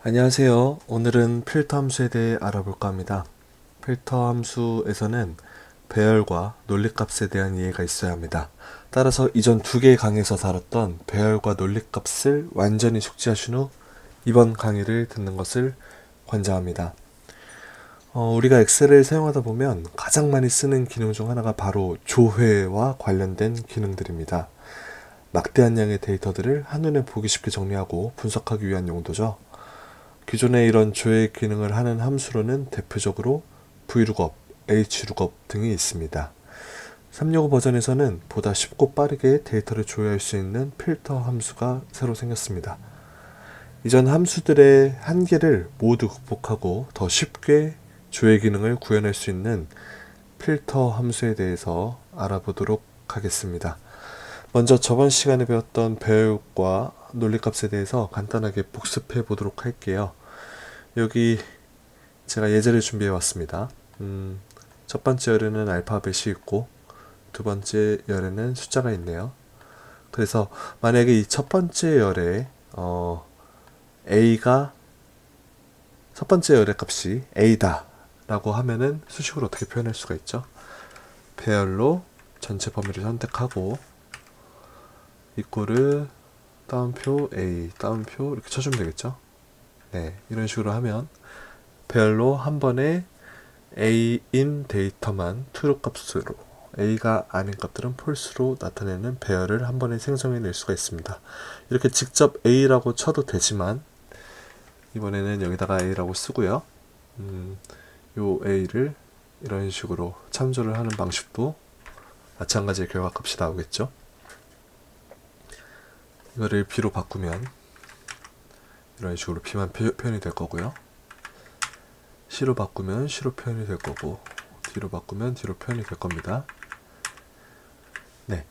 안녕하세요. 오늘은 필터 함수에 대해 알아볼까 합니다. 필터 함수에서는 배열과 논리값에 대한 이해가 있어야 합니다. 따라서 이전 두 개의 강의에서 다뤘던 배열과 논리값을 완전히 숙지하신 후 이번 강의를 듣는 것을 권장합니다. 우리가 엑셀을 사용하다 보면 가장 많이 쓰는 기능 중 하나가 바로 조회와 관련된 기능들입니다. 막대한 양의 데이터들을 한눈에 보기 쉽게 정리하고 분석하기 위한 용도죠. 기존에 이런 조회 기능을 하는 함수로는 대표적으로 VLOOKUP, HLOOKUP 등이 있습니다. 365 버전에서는 보다 쉽고 빠르게 데이터를 조회할 수 있는 필터 함수가 새로 생겼습니다. 이전 함수들의 한계를 모두 극복하고 더 쉽게 조회 기능을 구현할 수 있는 필터 함수에 대해서 알아보도록 하겠습니다. 먼저 저번 시간에 배웠던 배열과 논리값에 대해서 간단하게 복습해 보도록 할게요. 여기 제가 예제를 준비해 왔습니다. 첫 번째 열에는 알파벳이 있고 두 번째 열에는 숫자가 있네요. 그래서 만약에 이 첫 번째 열에 A가 첫 번째 열의 값이 A다 라고 하면은 수식으로 어떻게 표현할 수가 있죠? 배열로 전체 범위를 선택하고 이꼬르 따옴표 A 따옴표 이렇게 쳐주면 되겠죠? 네, 이런 식으로 하면 배열로 한 번에 A인 데이터만 true 값으로, A가 아닌 값들은 false로 나타내는 배열을 한 번에 생성해낼 수가 있습니다. 이렇게 직접 A라고 쳐도 되지만 이번에는 여기다가 A라고 쓰고요. 요 A를 이런 식으로 참조를 하는 방식도 마찬가지의 결과값이 나오겠죠. 이거를 B로 바꾸면 이런 식으로 B만 표현이 될 거고요. C로 바꾸면 C로 표현이 될 거고 D로 바꾸면 D로 표현이 될 겁니다. 네.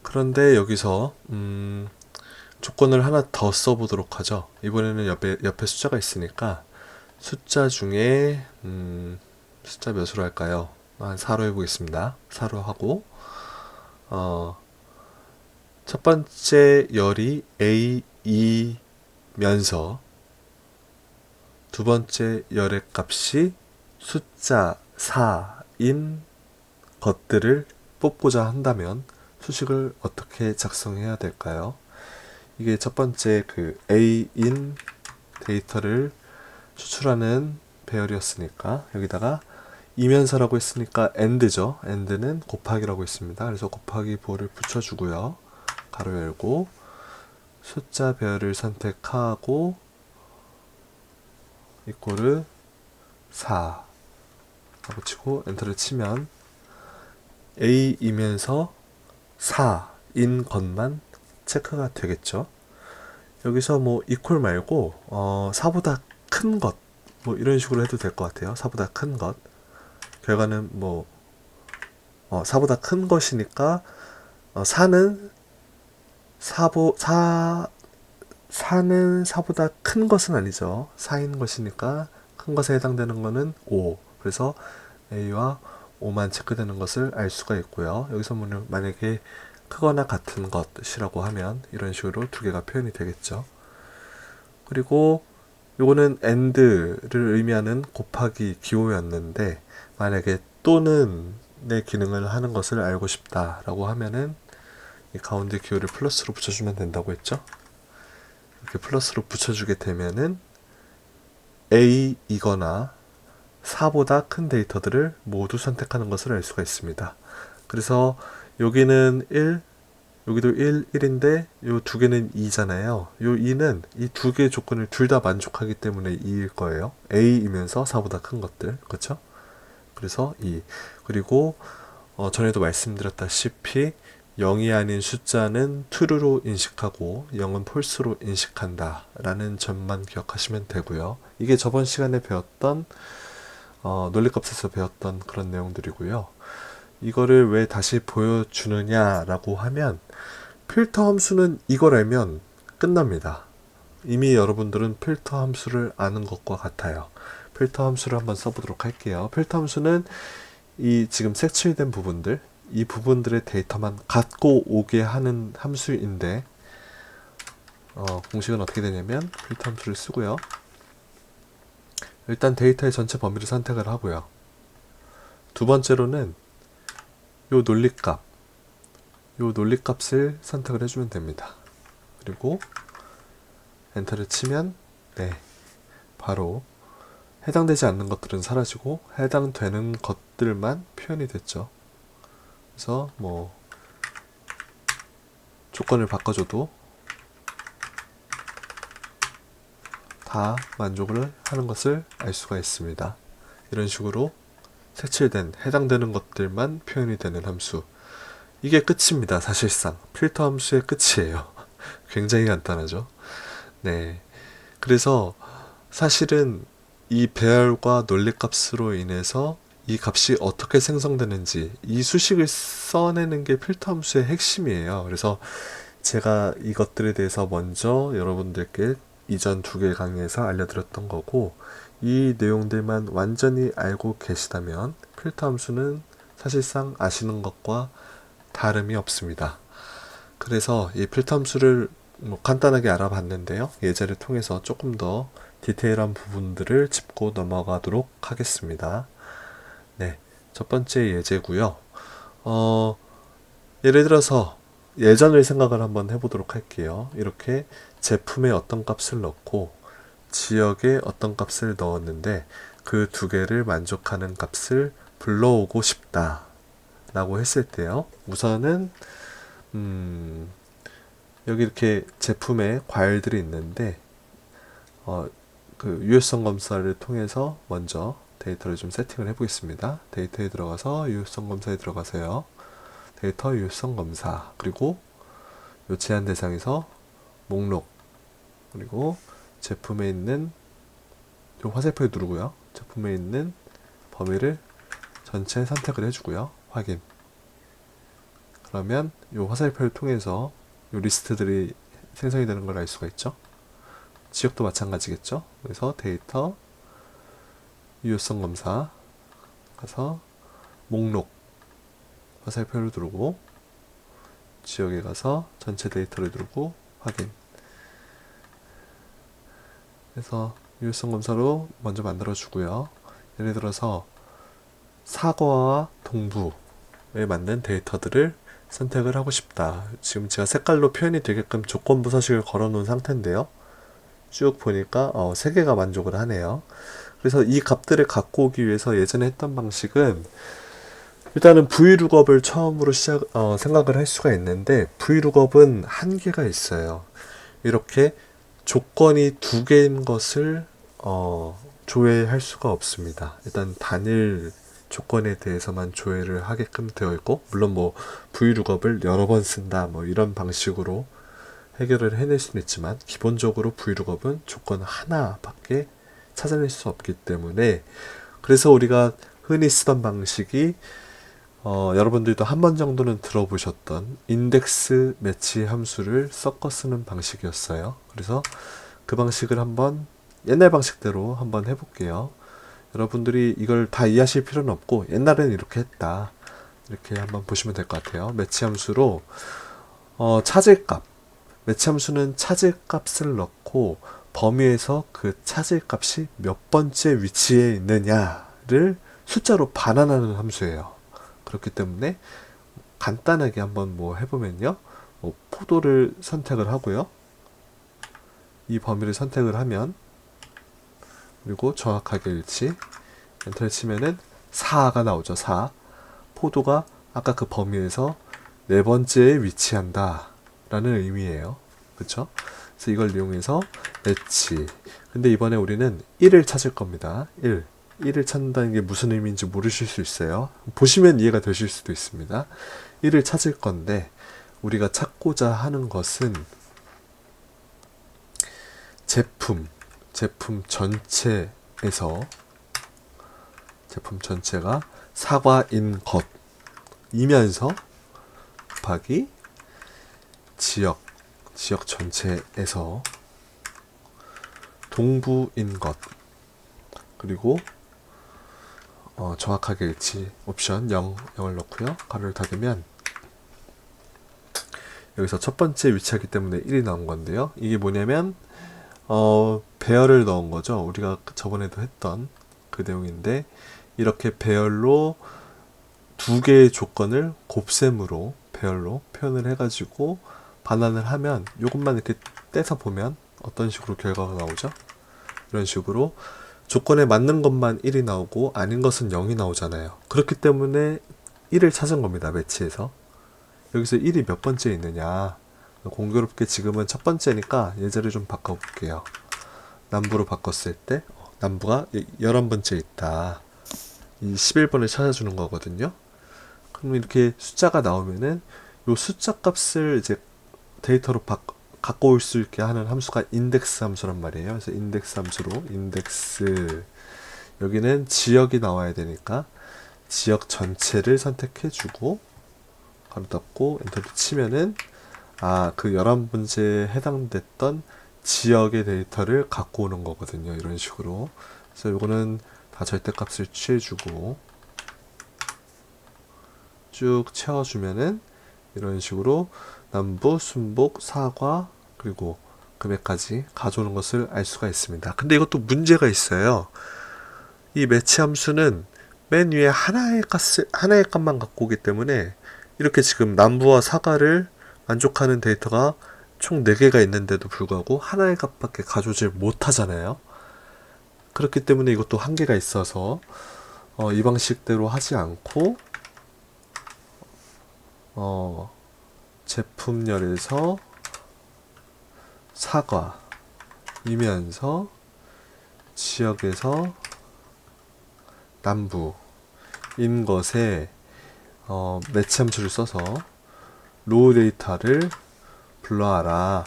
그런데 여기서 조건을 하나 더 써보도록 하죠. 이번에는 옆에 숫자가 있으니까 숫자 중에 숫자 몇으로 할까요? 한 4로 해보겠습니다. 4로 하고 첫 번째 열이 A이면서 두 번째 열의 값이 숫자 4인 것들을 뽑고자 한다면 수식을 어떻게 작성해야 될까요? 이게 첫 번째 그 A인 데이터를 추출하는 배열이었으니까 여기다가 이면서라고 했으니까 AND죠. AND는 곱하기라고 했습니다. 그래서 곱하기 보를 붙여주고요. 가로 열고 숫자 배열을 선택하고 이꼬르 4 하고 치고 엔터를 치면 A이면서 4인 것만 체크가 되겠죠. 여기서 뭐 이퀄 말고 4보다 큰 것 뭐 이런 식으로 해도 될 것 같아요. 4보다 큰 것. 결과는 뭐 4보다 큰 것이니까 4는 4보다 큰 것은 아니죠. 4인 것이니까 큰 것에 해당되는 거는 5. 그래서 A와 5만 체크되는 것을 알 수가 있고요. 여기서 만약에 크거나 같은 것이라고 하면 이런 식으로 두 개가 표현이 되겠죠. 그리고 요거는 AND를 의미하는 곱하기 기호였는데 만약에 또는 의 기능을 하는 것을 알고 싶다라고 하면은 이 가운데 기호를 플러스로 붙여주면 된다고 했죠. 이렇게 플러스로 붙여주게 되면은 A이거나 4보다 큰 데이터들을 모두 선택하는 것을 알 수가 있습니다. 그래서 여기는 1, 여기도 1, 1인데 요 두 개는 2잖아요. 요 2는 이 두 개의 조건을 둘 다 만족하기 때문에 2일 거예요. A이면서 4보다 큰 것들. 그렇죠? 그래서 2. 그리고 전에도 말씀드렸다시피 0이 아닌 숫자는 true로 인식하고 0은 false로 인식한다 라는 점만 기억하시면 되고요. 이게 저번 시간에 배웠던 논리값에서 배웠던 그런 내용들이고요. 이거를 왜 다시 보여주느냐라고 하면 필터 함수는 이걸 알면 끝납니다. 이미 여러분들은 필터 함수를 아는 것과 같아요. 필터 함수를 한번 써보도록 할게요. 필터 함수는 이 지금 색칠된 부분들, 이 부분들의 데이터만 갖고 오게 하는 함수인데 공식은 어떻게 되냐면 필터 함수를 쓰고요. 일단 데이터의 전체 범위를 선택을 하고요. 두 번째로는 요 논리값을 선택을 해주면 됩니다. 그리고 엔터를 치면 바로 해당되지 않는 것들은 사라지고 해당되는 것들만 표현이 됐죠. 그래서 뭐 조건을 바꿔줘도 다 만족을 하는 것을 알 수가 있습니다. 이런 식으로 색칠된 해당되는 것들만 표현이 되는 함수, 이게 끝입니다. 사실상 필터 함수의 끝이에요. 굉장히 간단하죠. 네, 그래서 사실은 이 배열과 논리값으로 인해서 이 값이 어떻게 생성되는지 이 수식을 써내는 게 필터 함수의 핵심이에요. 그래서 제가 이것들에 대해서 먼저 여러분들께 이전 두 개 강의에서 알려드렸던 거고, 이 내용들만 완전히 알고 계시다면 필터 함수는 사실상 아시는 것과 다름이 없습니다. 그래서 이 필터 함수를 간단하게 알아봤는데요. 예제를 통해서 조금 더 디테일한 부분들을 짚고 넘어가도록 하겠습니다. 네, 첫 번째 예제고요. 예를 들어서 예전을 생각을 한번 해보도록 할게요. 이렇게 제품에 어떤 값을 넣고 지역에 어떤 값을 넣었는데 그 두 개를 만족하는 값을 불러오고 싶다 라고 했을 때요. 우선은 여기 이렇게 제품에 과일들이 있는데 그 유효성 검사를 통해서 먼저 데이터를 좀 세팅을 해보겠습니다. 데이터에 들어가서 유효성 검사에 들어가세요. 데이터 유효성 검사, 그리고 요 제한 대상에서 목록, 그리고 제품에 있는 요 화살표를 누르고요. 제품에 있는 범위를 전체 선택을 해주고요. 확인. 그러면 요 화살표를 통해서 요 리스트들이 생성이 되는 걸 알 수가 있죠. 지역도 마찬가지겠죠. 그래서 데이터 유효성 검사 가서 목록 화살표를 누르고 지역에 가서 전체 데이터를 누르고 확인. 그래서 유효성 검사로 먼저 만들어 주고요. 예를 들어서 사과와 동부에 맞는 데이터들을 선택을 하고 싶다. 지금 제가 색깔로 표현이 되게끔 조건부 서식을 걸어 놓은 상태인데요. 쭉 보니까 3개가 만족을 하네요. 그래서 이 값들을 갖고 오기 위해서 예전에 했던 방식은 일단은 vlookup을 처음으로 생각을 할 수가 있는데, vlookup은 한계가 있어요. 이렇게 조건이 2개인 것을 조회할 수가 없습니다. 일단 단일 조건에 대해서만 조회를 하게끔 되어 있고, 물론 뭐 vlookup을 여러 번 쓴다 뭐 이런 방식으로 해결을 해낼 수는 있지만, 기본적으로 vlookup은 조건 하나밖에 찾아낼 수 없기 때문에, 그래서 우리가 흔히 쓰던 방식이 여러분들도 한 번 정도는 들어보셨던 인덱스 매치 함수를 섞어 쓰는 방식이었어요. 그래서 그 방식을 한번 옛날 방식대로 한번 해볼게요. 여러분들이 이걸 다 이해하실 필요는 없고 옛날에는 이렇게 했다, 이렇게 한번 보시면 될 것 같아요. 매치 함수로 찾을 값, 매치 함수는 찾을 값을 넣고 범위에서 그 찾을 값이 몇 번째 위치에 있느냐를 숫자로 반환하는 함수예요. 그렇기 때문에 간단하게 한번 뭐 해보면요, 포도를 선택을 하고요, 이 범위를 선택을 하면, 그리고 정확하게 일치, 엔터를 치면은 4가 나오죠. 4. 포도가 아까 그 범위에서 4번째에 위치한다 라는 의미예요. 그쵸? 그래서 이걸 이용해서 매치. 근데 이번에 우리는 1을 찾을 겁니다. 1을 찾는다는 게 무슨 의미인지 모르실 수 있어요. 보시면 이해가 되실 수도 있습니다. 1을 찾을 건데, 우리가 찾고자 하는 것은 제품 전체가 사과인 것이면서 곱하기 지역 전체에서 동부인 것, 그리고 정확하게 일치 옵션 0을 넣고요. 가로를 닫으면 여기서 첫 번째 위치하기 때문에 1이 나온 건데요. 이게 뭐냐면 배열을 넣은 거죠. 우리가 저번에도 했던 그 내용인데, 이렇게 배열로 두 개의 조건을 곱셈으로 배열로 표현을 해가지고 반환을 하면, 이것만 이렇게 떼서 보면 어떤 식으로 결과가 나오죠? 이런 식으로 조건에 맞는 것만 1이 나오고 아닌 것은 0이 나오잖아요. 그렇기 때문에 1을 찾은 겁니다. 매치에서. 여기서 1이 몇 번째 있느냐, 공교롭게 지금은 첫 번째니까 예제를 좀 바꿔볼게요. 남부로 바꿨을 때 남부가 11번째 있다. 이 11번을 찾아주는 거거든요. 그럼 이렇게 숫자가 나오면은 요 숫자 값을 이제 데이터로 갖고 올 수 있게 하는 함수가 인덱스 함수란 말이에요. 그래서 인덱스 함수로 인덱스, 여기는 지역이 나와야 되니까 지역 전체를 선택해 주고 가로 닫고 엔터를 치면은 그 11번째에 해당됐던 지역의 데이터를 갖고 오는 거거든요. 이런 식으로. 그래서 요거는 다 절대값을 취해주고 쭉 채워주면은 이런 식으로 남부, 순복, 사과, 그리고 금액까지 가져오는 것을 알 수가 있습니다. 근데 이것도 문제가 있어요. 이 매치 함수는 맨 위에 하나의 값만 갖고 오기 때문에, 이렇게 지금 남부와 사과를 만족하는 데이터가 총 4개가 있는데도 불구하고 하나의 값밖에 가져오질 못하잖아요. 그렇기 때문에 이것도 한계가 있어서 이 방식대로 하지 않고 제품열에서 사과이면서 지역에서 남부인 것에 매치 함수를 써서 로우 데이터를 불러와라.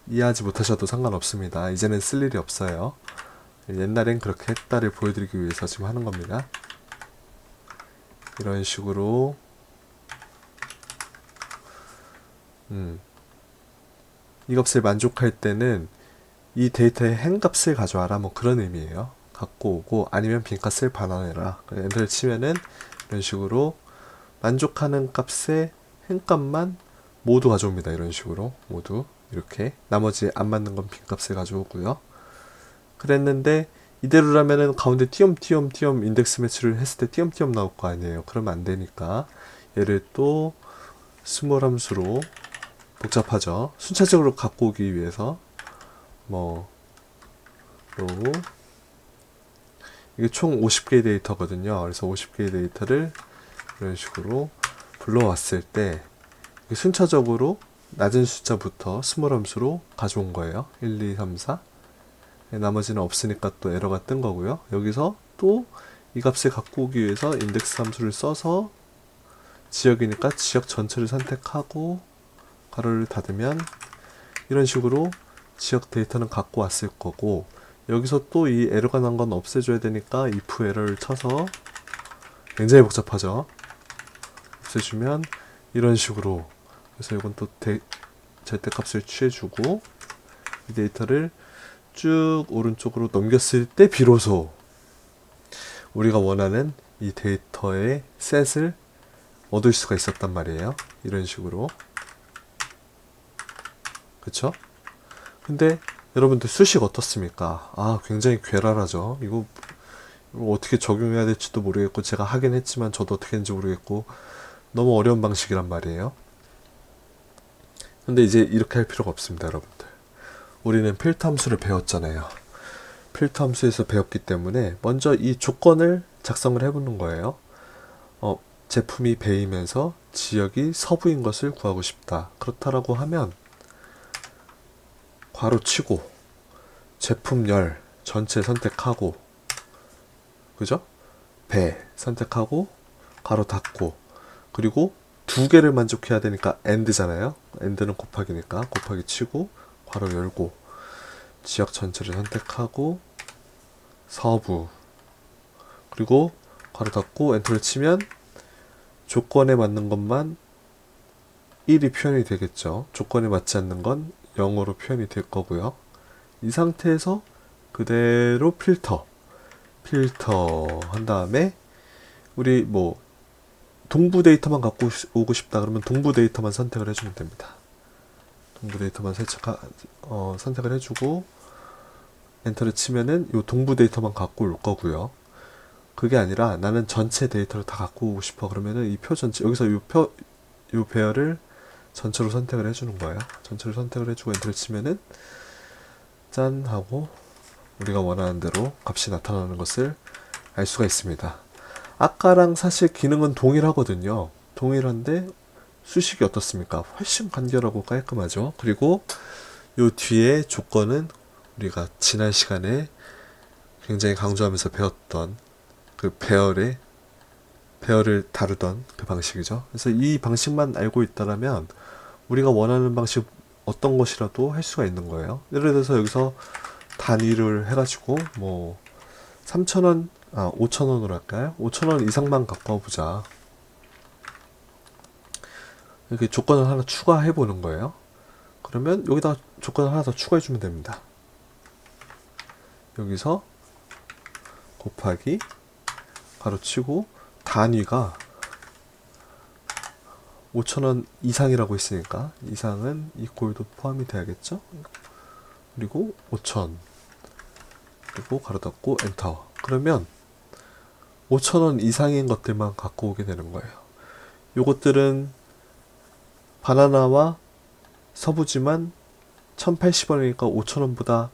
이해하지 못하셔도 상관없습니다. 이제는 쓸 일이 없어요. 옛날엔 그렇게 했다를 보여드리기 위해서 지금 하는 겁니다. 이런 식으로 이 값을 만족할 때는 이 데이터의 행 값을 가져와라, 뭐 그런 의미예요. 갖고 오고, 아니면 빈 값을 반환해라. 엔터를 치면은 이런 식으로 만족하는 값의 행 값만 모두 가져옵니다. 이런 식으로 모두 이렇게, 나머지 안 맞는 건 빈 값을 가져오고요. 그랬는데 이대로라면은 가운데 띄엄띄엄 인덱스 매치를 했을 때 띄엄띄엄 나올 거 아니에요. 그러면 안 되니까 얘를 또 스몰 함수로, 복잡하죠. 순차적으로 갖고 오기 위해서 이게 총 50개의 데이터거든요. 그래서 50개의 데이터를 이런 식으로 불러왔을 때 순차적으로 낮은 숫자부터 스몰 함수로 가져온 거예요. 1, 2, 3, 4. 나머지는 없으니까 또 에러가 뜬 거고요. 여기서 또 이 값을 갖고 오기 위해서 인덱스 함수를 써서 지역이니까 지역 전체를 선택하고 가로를 닫으면 이런 식으로 지역 데이터는 갖고 왔을 거고, 여기서 또 이 에러가 난 건 없애줘야 되니까 if 에러를 쳐서, 굉장히 복잡하죠. 없애주면 이런 식으로, 그래서 이건 또 절대값을 취해주고 이 데이터를 쭉 오른쪽으로 넘겼을 때 비로소 우리가 원하는 이 데이터의 셋을 얻을 수가 있었단 말이에요. 이런 식으로. 그쵸? 근데 여러분들 수식 어떻습니까? 굉장히 괴랄하죠. 이거 어떻게 적용해야 될지도 모르겠고, 제가 하긴 했지만 저도 어떻게 했는지 모르겠고, 너무 어려운 방식이란 말이에요. 근데 이제 이렇게 할 필요가 없습니다, 여러분들. 우리는 필터 함수를 배웠잖아요. 필터 함수에서 배웠기 때문에 먼저 이 조건을 작성을 해보는 거예요. 제품이 배이면서 지역이 서부인 것을 구하고 싶다. 그렇다라고 하면 괄호 치고 제품열 전체 선택하고, 그죠? 배 선택하고 가로 닫고, 그리고 두 개를 만족해야 되니까 AND잖아요. AND는 곱하기니까 곱하기 치고 괄호 열고, 지역 전체를 선택하고 서부, 그리고 괄호 닫고 엔터를 치면 조건에 맞는 것만 1이 표현이 되겠죠. 조건에 맞지 않는 건 0으로 표현이 될 거고요. 이 상태에서 그대로 필터 한 다음에 우리 동부 데이터만 갖고 오고 싶다 그러면 동부 데이터만 선택을 해주면 됩니다. 동부 데이터만 선택을 해주고 엔터를 치면은 요 동부 데이터만 갖고 올 거고요. 그게 아니라 나는 전체 데이터를 다 갖고 오고 싶어 그러면은 이 표 전체 여기서 요 배열을 전체로 선택을 해주는 거예요. 전체로 선택을 해주고 엔터를 치면은 짠 하고 우리가 원하는 대로 값이 나타나는 것을 알 수가 있습니다. 아까랑 사실 기능은 동일하거든요. 동일한데 수식이 어떻습니까? 훨씬 간결하고 깔끔하죠. 그리고 요 뒤에 조건은 우리가 지난 시간에 굉장히 강조하면서 배웠던 그 배열을 다루던 그 방식이죠. 그래서 이 방식만 알고 있다면 우리가 원하는 방식 어떤 것이라도 할 수가 있는 거예요. 예를 들어서 여기서 단위를 해가지고 뭐 3,000원, 5,000원으로 할까요? 5,000원 이상만 갖고 와보자. 이렇게 조건을 하나 추가해 보는 거예요. 그러면 여기다 조건을 하나 더 추가해 주면 됩니다. 여기서 곱하기 가로치고 단위가 5,000원 이상이라고 했으니까 이상은 이꼴도 포함이 돼야겠죠. 그리고 5,000 그리고 가로 닫고 엔터. 그러면 5,000원 이상인 것들만 갖고 오게 되는 거예요. 요것들은 바나나와 서부지만 1,080원이니까 5,000원보다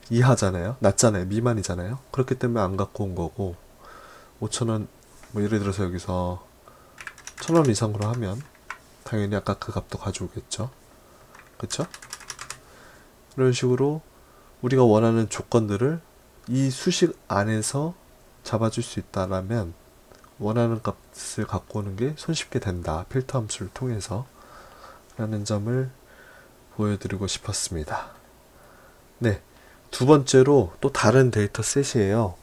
이하잖아요. 낮잖아요. 미만이잖아요. 그렇기 때문에 안 갖고 온 거고 5,000원 뭐 예를 들어서 여기서 1,000원 이상으로 하면 당연히 아까 그 값도 가져오겠죠. 그쵸? 이런 식으로 우리가 원하는 조건들을 이 수식 안에서 잡아줄 수 있다라면 원하는 값을 갖고 오는 게 손쉽게 된다. 필터 함수를 통해서 라는 점을 보여드리고 싶었습니다. 네, 두 번째로 또 다른 데이터 셋이에요.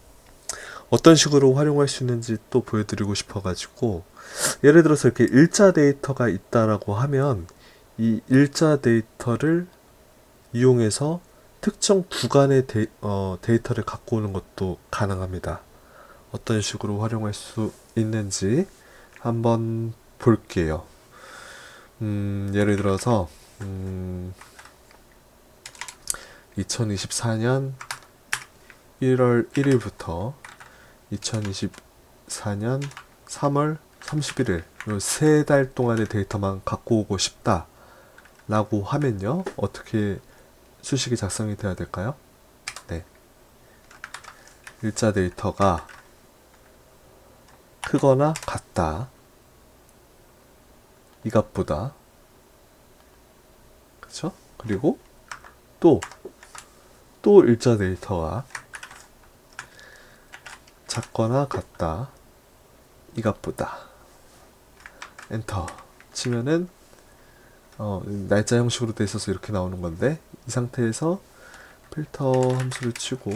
어떤 식으로 활용할 수 있는지 또 보여드리고 싶어가지고 예를 들어서 이렇게 일자 데이터가 있다라고 하면 이 일자 데이터를 이용해서 특정 구간의 데이터를 갖고 오는 것도 가능합니다. 어떤 식으로 활용할 수 있는지 한번 볼게요. 예를 들어서 2024년 1월 1일부터 2024년 3월 31일 요 3달 동안의 데이터만 갖고 오고 싶다 라고 하면요 어떻게 수식이 작성이 돼야 될까요? 네, 일자 데이터가 크거나 같다 이 값보다 그쵸? 그리고 또 일자 데이터가 작거나 같다 이 값보다 엔터 치면은 날짜 형식으로 돼 있어서 이렇게 나오는 건데 이 상태에서 필터 함수를 치고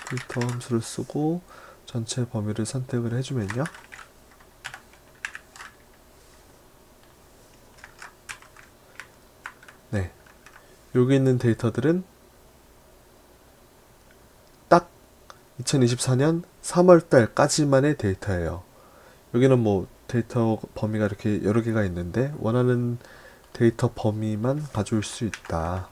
필터 함수를 쓰고 전체 범위를 선택을 해주면요 네, 여기 있는 데이터들은 딱 2024년 3월달까지만의 데이터예요. 여기는 뭐 데이터 범위가 이렇게 여러 개가 있는데 원하는 데이터 범위만 가져올 수 있다.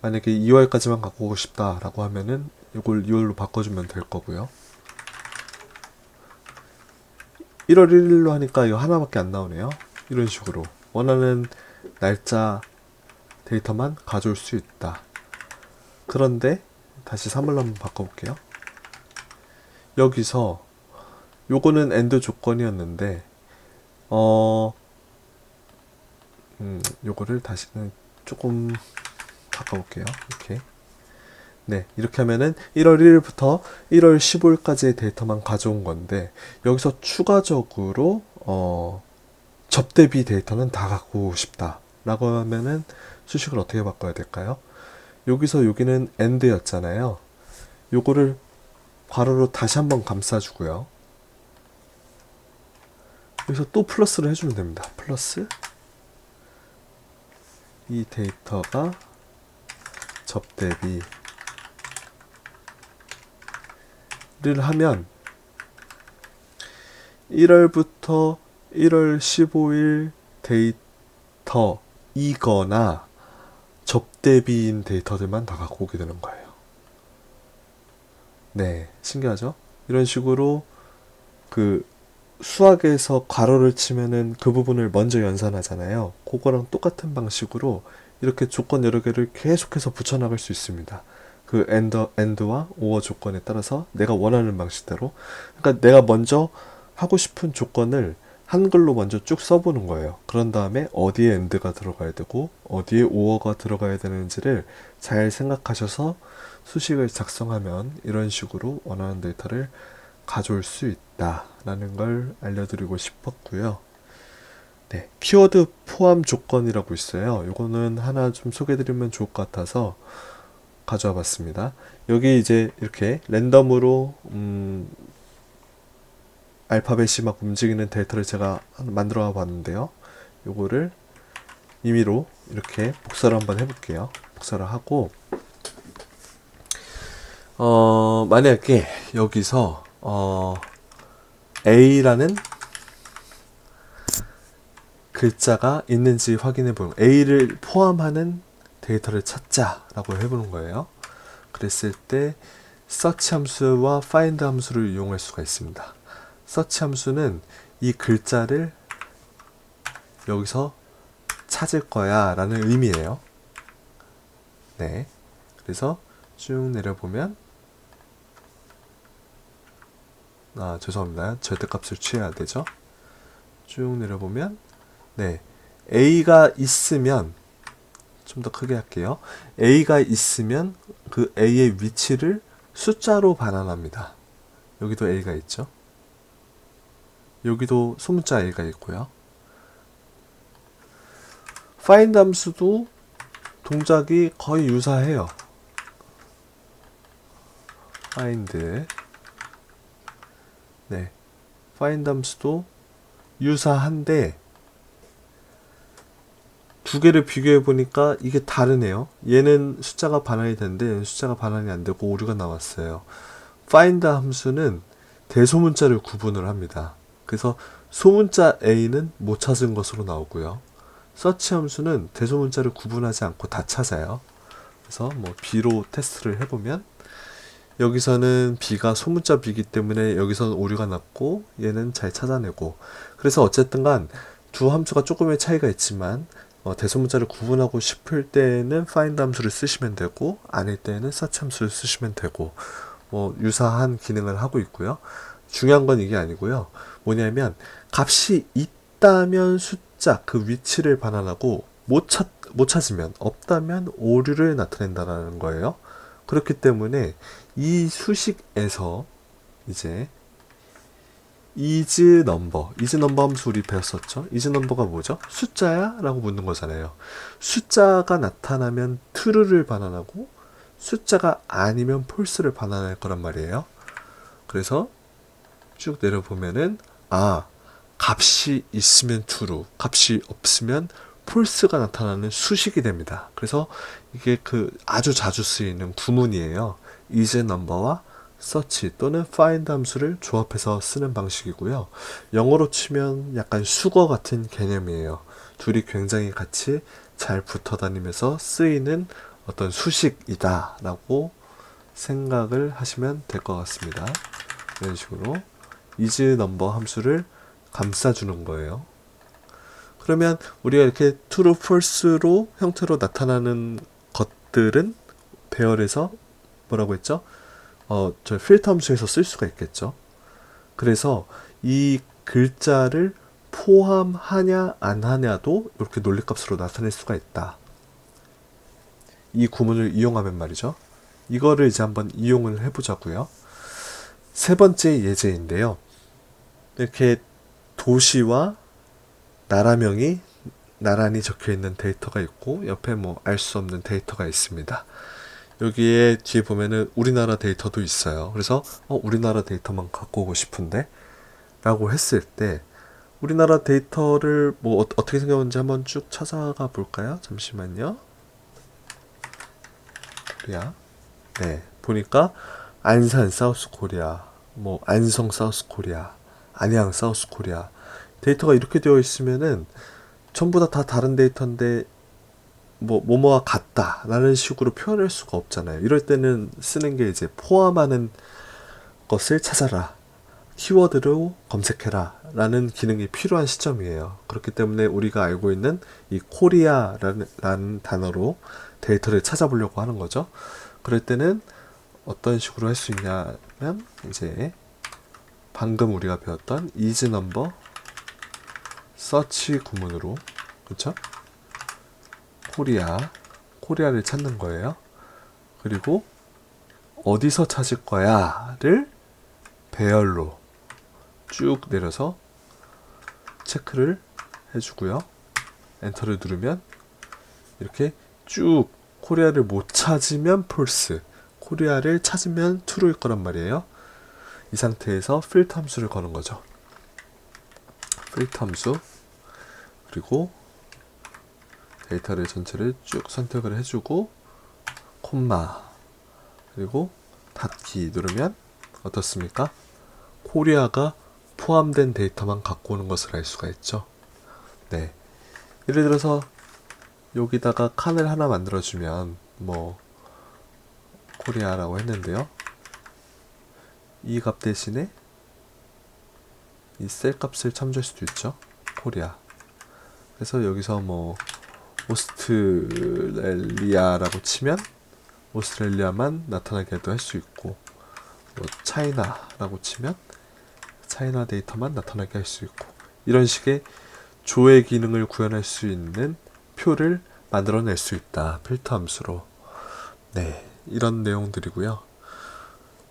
만약에 2월까지만 갖고 오고 싶다 라고 하면은 이걸 2월로 바꿔주면 될 거고요. 1월 1일로 하니까 이거 하나밖에 안 나오네요. 이런 식으로 원하는 날짜 데이터만 가져올 수 있다. 그런데 다시 3월로 한번 바꿔볼게요. 여기서 요거는 엔드 조건이었는데 요거를 다시는 조금 바꿔볼게요. 이렇게 네, 이렇게 하면은 1월 1일부터 1월 15일까지의 데이터만 가져온 건데 여기서 추가적으로 접대비 데이터는 다 갖고 싶다 라고 하면은 수식을 어떻게 바꿔야 될까요? 여기서 여기는 end였잖아요. 요거를 괄호로 다시 한번 감싸주고요. 여기서 또 플러스를 해주면 됩니다. 플러스 이 데이터가 접대비를 하면 1월부터 1월 15일 데이터이거나 접대비인 데이터들만 다 갖고 오게 되는 거예요. 네, 신기하죠? 이런 식으로 그 수학에서 괄호를 치면은 그 부분을 먼저 연산하잖아요. 그거랑 똑같은 방식으로 이렇게 조건 여러 개를 계속해서 붙여나갈 수 있습니다. 그 AND와 OR 조건에 따라서 내가 원하는 방식대로. 그러니까 내가 먼저 하고 싶은 조건을 한글로 먼저 쭉 써보는 거예요. 그런 다음에 어디에 AND가 들어가야 되고 어디에 OR가 들어가야 되는지를 잘 생각하셔서 수식을 작성하면 이런 식으로 원하는 데이터를 가져올 수 있다라는 걸 알려드리고 싶었고요. 네, 키워드 포함 조건이라고 있어요. 이거는 하나 좀 소개해드리면 좋을 것 같아서 가져와 봤습니다. 여기 이제 이렇게 랜덤으로 알파벳이 막 움직이는 데이터를 제가 만들어 봤는데요. 요거를 임의로 이렇게 복사를 한번 해볼게요. 복사를 하고 만약에 여기서 A라는 글자가 있는지 확인해 보는 A를 포함하는 데이터를 찾자라고 해보는 거예요. 그랬을 때 search 함수와 find 함수를 이용할 수가 있습니다. search 함수는 이 글자를 여기서 찾을 거야 라는 의미예요. 네, 그래서 쭉 내려보면 죄송합니다. 절대값을 취해야 되죠. 쭉 내려보면 네, A가 있으면 좀 더 크게 할게요. A가 있으면 그 A의 위치를 숫자로 반환합니다. 여기도 A가 있죠. 여기도 소문자 A가 있고요. find 함수도 동작이 거의 유사해요. find 네, find 함수도 유사한데 두 개를 비교해 보니까 이게 다르네요. 얘는 숫자가 반환이 되는데 얘는 숫자가 반환이 안 되고 오류가 나왔어요. find 함수는 대소문자를 구분을 합니다. 그래서 소문자 A는 못 찾은 것으로 나오고요. search 함수는 대소문자를 구분하지 않고 다 찾아요. 그래서 뭐 B로 테스트를 해보면 여기서는 B가 소문자 B이기 때문에 여기서는 오류가 났고 얘는 잘 찾아내고, 그래서 어쨌든 간 두 함수가 조금의 차이가 있지만 대소문자를 구분하고 싶을 때는 find 함수를 쓰시면 되고 아닐 때는 search 함수를 쓰시면 되고 유사한 기능을 하고 있고요. 중요한 건 이게 아니고요. 뭐냐면 값이 있다면 숫자 그 위치를 반환하고 못 찾으면 없다면 오류를 나타낸다는 거예요. 그렇기 때문에 이 수식에서 이제 is number 함수 우리 배웠었죠. is number가 뭐죠? 숫자야? 라고 묻는 거잖아요. 숫자가 나타나면 true를 반환하고 숫자가 아니면 false를 반환할 거란 말이에요. 그래서 쭉 내려보면은 값이 있으면 true, 값이 없으면 false가 나타나는 수식이 됩니다. 그래서 이게 아주 자주 쓰이는 구문이에요. is number와 search 또는 find 함수를 조합해서 쓰는 방식이고요. 영어로 치면 약간 수거 같은 개념이에요. 둘이 굉장히 같이 잘 붙어 다니면서 쓰이는 어떤 수식이다 라고 생각을 하시면 될 것 같습니다. 이런 식으로 is number 함수를 감싸주는 거예요. 그러면 우리가 이렇게 true, false로 형태로 나타나는 것들은 배열에서 뭐라고 했죠? 저 필터 함수에서 쓸 수가 있겠죠. 그래서 이 글자를 포함하냐 안 하냐도 이렇게 논리값으로 나타낼 수가 있다. 이 구문을 이용하면 말이죠. 이거를 이제 한번 이용을 해보자고요. 세 번째 예제인데요. 이렇게 도시와 나라명이 나란히 적혀있는 데이터가 있고 옆에 알 수 없는 데이터가 있습니다. 여기에 뒤에 보면은 우리나라 데이터도 있어요. 그래서 우리나라 데이터만 갖고 오고 싶은데 라고 했을 때 우리나라 데이터를 어떻게 생겼는지 한번 쭉 찾아가 볼까요? 잠시만요. 코리아. 네, 보니까 안산 사우스 코리아, 안성 사우스 코리아, 안양, 사우스 코리아. 데이터가 이렇게 되어 있으면은 전부 다 다른 데이터인데 뭐뭐와 같다 라는 식으로 표현할 수가 없잖아요. 이럴 때는 쓰는 게 이제 포함하는 것을 찾아라, 키워드로 검색해라 라는 기능이 필요한 시점이에요. 그렇기 때문에 우리가 알고 있는 이 코리아라는 단어로 데이터를 찾아보려고 하는 거죠. 그럴 때는 어떤 식으로 할 수 있냐면 이제 방금 우리가 배웠던 is number search 구문으로, 그렇죠? 코리아를 찾는 거예요. 그리고 어디서 찾을 거야를 배열로 쭉 내려서 체크를 해주고요. 엔터를 누르면 이렇게 쭉 코리아를 못 찾으면 false, 코리아를 찾으면 true일 거란 말이에요. 이 상태에서 필터 함수를 거는 거죠. 필터 함수, 그리고 데이터를 전체를 쭉 선택을 해주고 콤마, 그리고 닫기 누르면 어떻습니까? 코리아가 포함된 데이터만 갖고 오는 것을 알 수가 있죠. 네. 예를 들어서 여기다가 칸을 하나 만들어주면 코리아라고 했는데요. 이 값 대신에 이 셀 값을 참조할 수도 있죠. 코리아. 그래서 여기서 오스트레일리아라고 치면 오스트레일리아만 나타나게도 할 수 있고, 차이나라고 치면 차이나 데이터만 나타나게 할 수 있고, 이런 식의 조회 기능을 구현할 수 있는 표를 만들어낼 수 있다, 필터 함수로. 네, 이런 내용들이고요.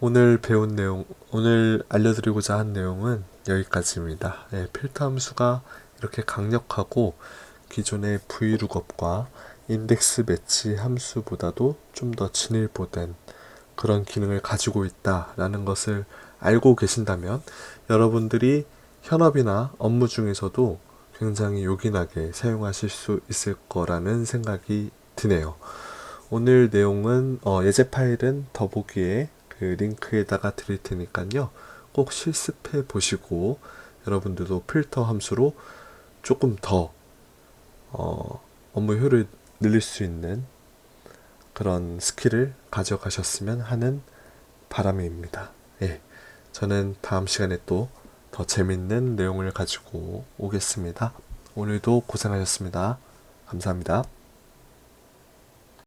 오늘 배운 내용, 오늘 알려드리고자 한 내용은 여기까지입니다. 네, 필터 함수가 이렇게 강력하고 기존의 VLOOKUP과 인덱스 매치 함수보다도 좀 더 진일보된 그런 기능을 가지고 있다라는 것을 알고 계신다면 여러분들이 현업이나 업무 중에서도 굉장히 요긴하게 사용하실 수 있을 거라는 생각이 드네요. 오늘 내용은 예제 파일은 더보기에 그 링크에다가 드릴 테니까요. 꼭 실습해 보시고 여러분들도 필터 함수로 조금 더 업무 효율을 늘릴 수 있는 그런 스킬을 가져가셨으면 하는 바람입니다. 예, 저는 다음 시간에 또 더 재밌는 내용을 가지고 오겠습니다. 오늘도 고생하셨습니다. 감사합니다.